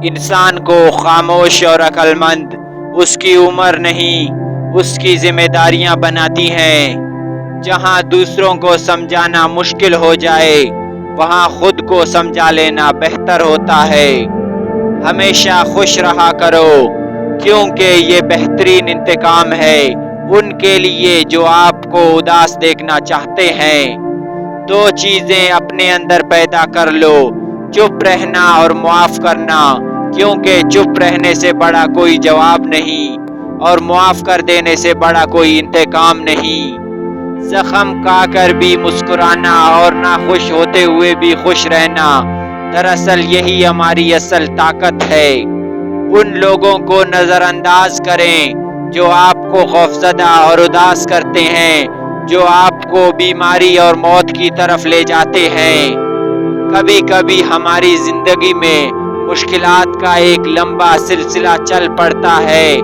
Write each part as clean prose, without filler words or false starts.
انسان کو خاموش اور عقل مند اس کی عمر نہیں، اس کی ذمہ داریاں بناتی ہیں۔ جہاں دوسروں کو سمجھانا مشکل ہو جائے، وہاں خود کو سمجھا لینا بہتر ہوتا ہے۔ ہمیشہ خوش رہا کرو، کیونکہ یہ بہترین انتقام ہے ان کے لیے جو آپ کو اداس دیکھنا چاہتے ہیں۔ دو چیزیں اپنے اندر پیدا کر لو، چپ رہنا اور معاف کرنا، کیونکہ چپ رہنے سے بڑا کوئی جواب نہیں اور معاف کر دینے سے بڑا کوئی انتقام نہیں۔ زخم کھا کر بھی مسکرانا اور ناخوش ہوتے ہوئے بھی خوش رہنا، دراصل یہی ہماری اصل طاقت ہے۔ ان لوگوں کو نظر انداز کریں جو آپ کو خوفزدہ اور اداس کرتے ہیں، جو آپ کو بیماری اور موت کی طرف لے جاتے ہیں۔ کبھی کبھی ہماری زندگی میں مشکلات کا ایک لمبا سلسلہ چل پڑتا ہے،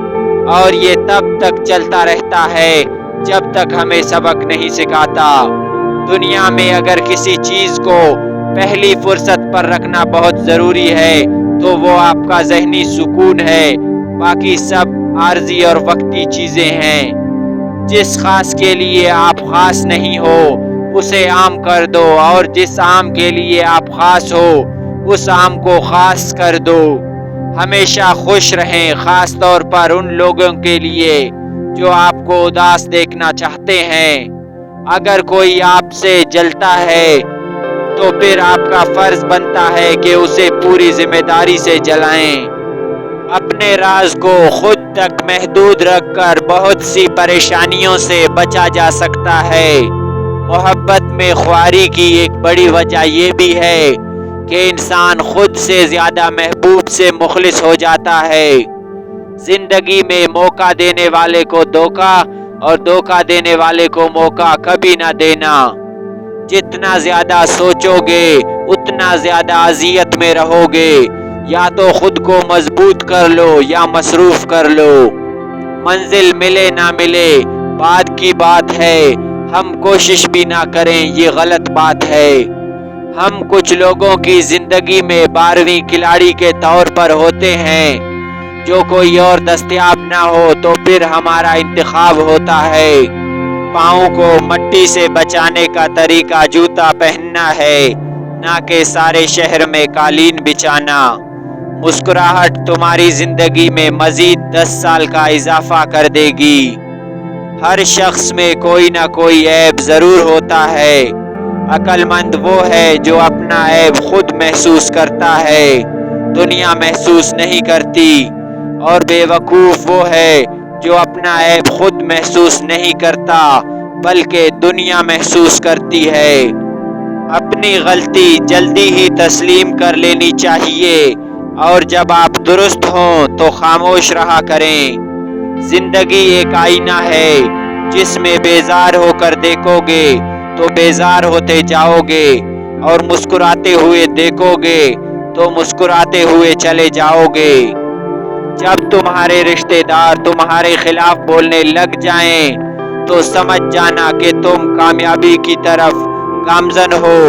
اور یہ تب تک چلتا رہتا ہے جب تک ہمیں سبق نہیں سکھاتا۔ دنیا میں اگر کسی چیز کو پہلی فرصت پر رکھنا بہت ضروری ہے تو وہ آپ کا ذہنی سکون ہے، باقی سب عارضی اور وقتی چیزیں ہیں۔ جس خاص کے لیے آپ خاص نہیں ہو اسے عام کر دو، اور جس عام کے لیے آپ خاص ہو اس عام کو خاص کر دو۔ ہمیشہ خوش رہیں، خاص طور پر ان لوگوں کے لیے جو آپ کو اداس دیکھنا چاہتے ہیں۔ اگر کوئی آپ سے جلتا ہے تو پھر آپ کا فرض بنتا ہے کہ اسے پوری ذمہ داری سے جلائیں۔ اپنے راز کو خود تک محدود رکھ کر بہت سی پریشانیوں سے بچا جا سکتا ہے۔ محبت میں خواری کی ایک بڑی وجہ یہ بھی ہے کہ انسان خود سے زیادہ محبوب سے مخلص ہو جاتا ہے۔ زندگی میں موقع دینے والے کو دھوکا اور دھوکا دینے والے کو موقع کبھی نہ دینا۔ جتنا زیادہ سوچو گے اتنا زیادہ اذیت میں رہو گے۔ یا تو خود کو مضبوط کر لو یا مصروف کر لو۔ منزل ملے نہ ملے بعد کی بات ہے، ہم کوشش بھی نہ کریں یہ غلط بات ہے۔ ہم کچھ لوگوں کی زندگی میں 12ویں کھلاڑی کے طور پر ہوتے ہیں، جو کوئی اور دستیاب نہ ہو تو پھر ہمارا انتخاب ہوتا ہے۔ پاؤں کو مٹی سے بچانے کا طریقہ جوتا پہننا ہے، نہ کہ سارے شہر میں قالین بچھانا۔ مسکراہٹ تمہاری زندگی میں مزید 10 سال کا اضافہ کر دے گی۔ ہر شخص میں کوئی نہ کوئی عیب ضرور ہوتا ہے۔ عقل مند وہ ہے جو اپنا عیب خود محسوس کرتا ہے، دنیا محسوس نہیں کرتی، اور بے وقوف وہ ہے جو اپنا عیب خود محسوس نہیں کرتا بلکہ دنیا محسوس کرتی ہے۔ اپنی غلطی جلدی ہی تسلیم کر لینی چاہیے، اور جب آپ درست ہوں تو خاموش رہا کریں۔ زندگی ایک آئینہ ہے، جس میں بیزار ہو کر دیکھو گے تو بیزار ہوتے جاؤ گے، اور مسکراتے ہوئے دیکھو گے تو مسکراتے ہوئے چلے جاؤ گے۔ جب تمہارے رشتہ دار تمہارے خلاف بولنے لگ جائیں تو سمجھ جانا کہ تم کامیابی کی طرف گامزن ہو۔